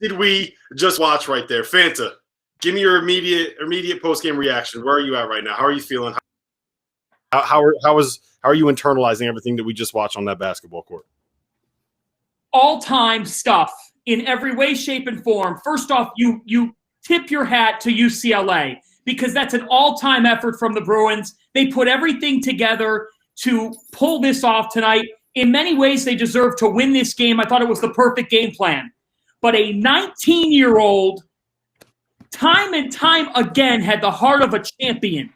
did we just watch right there? Fanta, give me your immediate post-game reaction. Where are you at right now? How are you feeling? How are you internalizing everything that we just watched on that basketball court? All-time stuff in every way, shape, and form. First off, you tip your hat to UCLA because that's an all-time effort from the Bruins. They put everything together to pull this off tonight. In many ways, they deserve to win this game. I thought it was the perfect game plan. But a 19-year-old, time and time again, had the heart of a champion.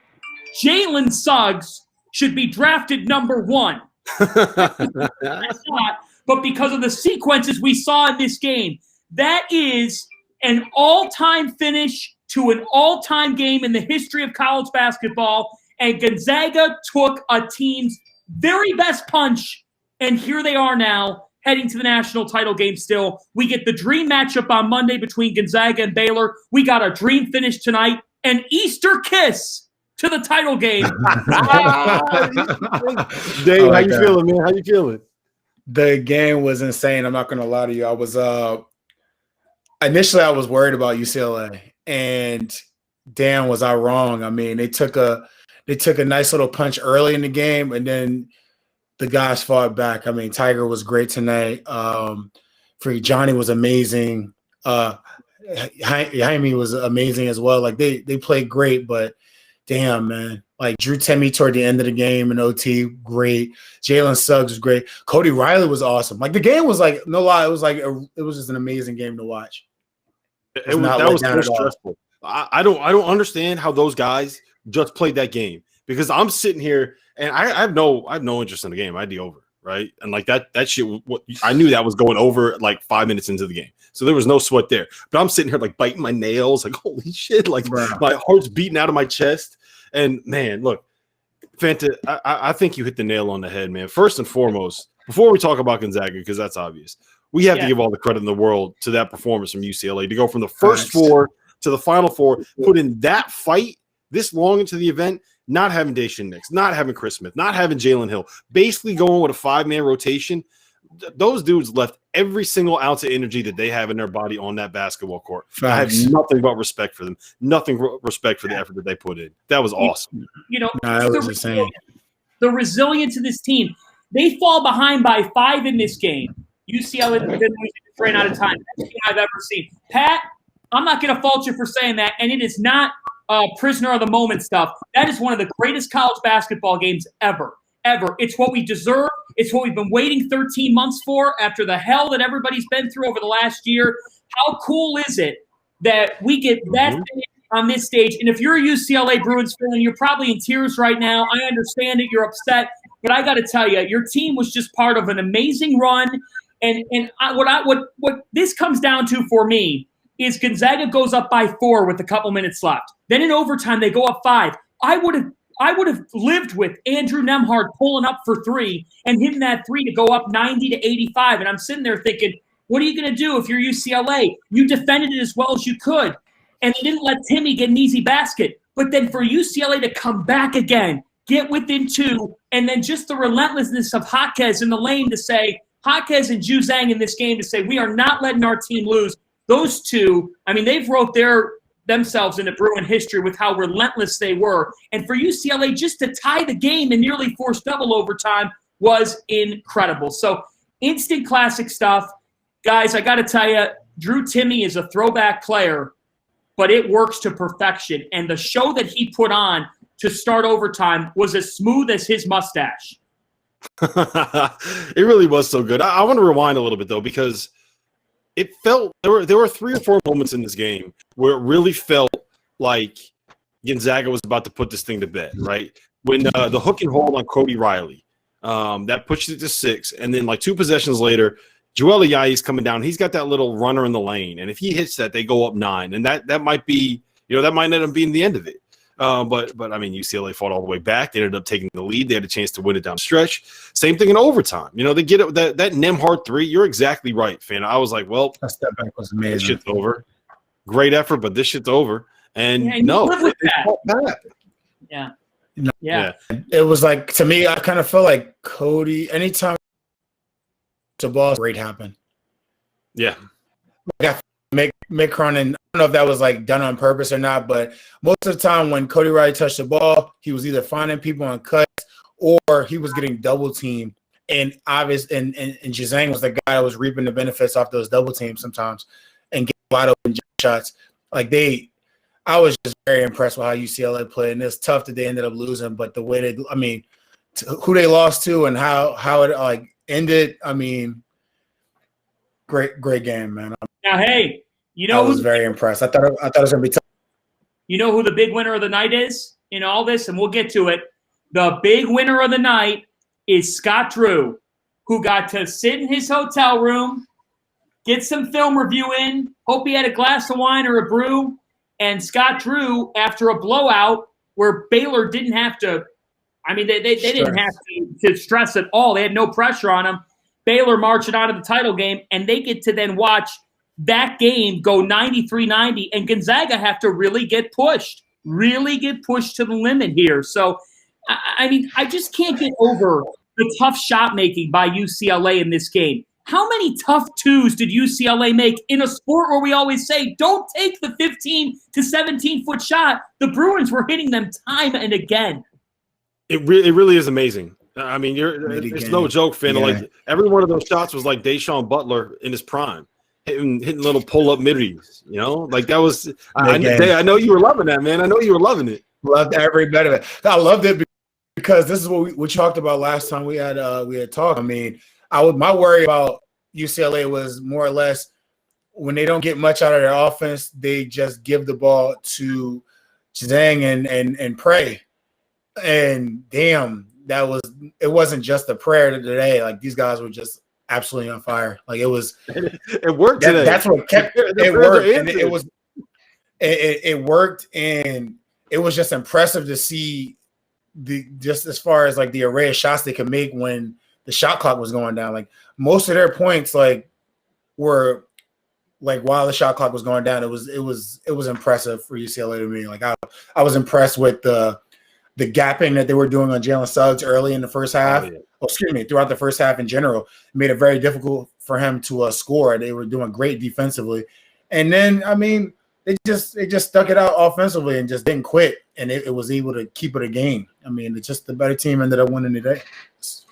JALEN SUGGS should be drafted number 1. That's not, but because of the sequences we saw in this game, that is an all-time finish to an all-time game in the history of college basketball. And Gonzaga took a team's very best punch. And here they are now, heading to the national title game still. We get the dream matchup on Monday between Gonzaga and Baylor. We got a dream finish tonight. An Easter kiss to the title game. Dave, how you feeling, man? How you feeling? The game was insane. I'm not going to lie to you. I was initially I was worried about UCLA, and damn, was I wrong. I mean, they took a nice little punch early in the game, and then the guys fought back. I mean, Tiger was great tonight. Johnny was amazing. Jaime was amazing as well. Like they played great, but damn, man. Like Drew Timme toward the end of the game in OT, great. JALEN SUGGS was great. Cody Riley was awesome. Like the game was like, no lie, it was like it was just an amazing game to watch. That was so stressful. I don't understand how those guys just played that game, because I'm sitting here and I have no interest in the game. I'd be over, right? And like that shit, I knew that was going over like 5 minutes into the game, so there was no sweat there. But I'm sitting here like biting my nails, like holy shit, like my heart's beating out of my chest. And man, look, Fanta, I think you hit the nail on the head, man. First and foremost, before we talk about Gonzaga, because that's obvious, we have to give all the credit in the world to that performance from UCLA to go from the first four to the Final Four, put in that fight this long into the event, not having Da'Sean Nix, not having Chris Smith, not having Jalen Hill, basically going with a 5-man rotation. Those dudes left every single ounce of energy that they have in their body on that basketball court. I have nothing but respect for them. Nothing respect for the effort that they put in. That was awesome. You know, the resilience of this team. They fall behind by 5 in this game. UCLA ran out of time. That's the I've ever seen. Pat, I'm not going to fault you for saying that, and it is not prisoner of the moment stuff. That is one of the greatest college basketball games ever. It's what we deserve. It's what we've been waiting 13 months for after the hell that everybody's been through over the last year. How cool is it that we get that thing on this stage? And if you're a UCLA Bruins fan, you're probably in tears right now. I understand it. You're upset. But I got to tell you, your team was just part of an amazing run. And what this comes down to for me is Gonzaga goes up by 4 with a couple minutes left. Then in overtime, they go up 5. I would have lived with Andrew Nembhard pulling up for 3 and hitting that 3 to go up 90 to 85. And I'm sitting there thinking, what are you going to do if you're UCLA? You defended it as well as you could. And they didn't let Timme get an easy basket. But then for UCLA to come back again, get within 2, and then just the relentlessness of Jaquez in the lane to say, Jaquez and Juzang in this game to say, we are not letting our team lose. Those two, I mean, they've wrote themselves into Bruin history with how relentless they were. And for UCLA, just to tie the game and nearly force double overtime was incredible. So instant classic stuff. Guys, I got to tell you, Drew Timme is a throwback player, but it works to perfection. And the show that he put on to start overtime was as smooth as his mustache. It really was so good. I want to rewind a little bit, though, because it felt there were 3 or 4 moments in this game where it really felt like Gonzaga was about to put this thing to bed, right? When the hook and hold on Cody Riley, that pushed it to 6, and then like 2 possessions later, Joel Ayayi's coming down. He's got that little runner in the lane, and if he hits that, they go up 9, and that might be, that might end up being the end of it. But I mean, UCLA fought all the way back. They ended up taking the lead. They had a chance to win it down the stretch. Same thing in overtime. They get it that Nembhard 3. You're exactly right, Fan. I was like, well, that step back was amazing. This shit's over. Great effort, but this shit's over. And no, yeah. It was like, to me, I kind of felt like Cody. Anytime the ball great happen. Yeah. Like, Mick Cronin, I don't know if that was like done on purpose or not, but most of the time when Cody Riley touched the ball, he was either finding people on cuts or he was getting double teamed. And Jazang was the guy that was reaping the benefits off those double teams sometimes and getting wide open shots. I was just very impressed with how UCLA played, and it's tough that they ended up losing. But the way who they lost to and how it ended, great game, man. Now, hey, I was very impressed. I thought it was going to be tough. You know who the big winner of the night is in all this, and we'll get to it. The big winner of the night is Scott Drew, who got to sit in his hotel room, get some film review in, hope he had a glass of wine or a brew, and Scott Drew, after a blowout where Baylor didn't have to – they didn't have to stress at all. They had no pressure on them. Baylor marching on to the title game, and they get to then watch that game go 93-90, and Gonzaga have to really get pushed to the limit here. So, I just can't get over the tough shot making by UCLA in this game. How many tough twos did UCLA make in a sport where we always say, don't take the 15 to 17-foot shot? The Bruins were hitting them time and again. It really is amazing. It's no joke, Finn. Yeah. Every one of those shots was like Da'Sean Butler in his prime, hitting little pull-up middies. That was – I know you were loving that, man. I know you were loving it. Loved every bit of it. I loved it because this is what we talked about last time we had talked. My worry about UCLA was more or less when they don't get much out of their offense, they just give the ball to Zhang and pray. And damn, it wasn't just a prayer today. These guys were just absolutely on fire. It worked today. That's what kept it worked. And it worked, and it was just impressive to see just as far as the array of shots they could make when the shot clock was going down. Most of their points were while the shot clock was going down. It was impressive for UCLA to me. I was impressed with the gapping that they were doing on Jalen Suggs early in the first half. Throughout the first half in general. It made it very difficult for him to score. They were doing great defensively. And then, they just stuck it out offensively and just didn't quit. And it was able to keep it a game. It's just the better team ended up winning today. It's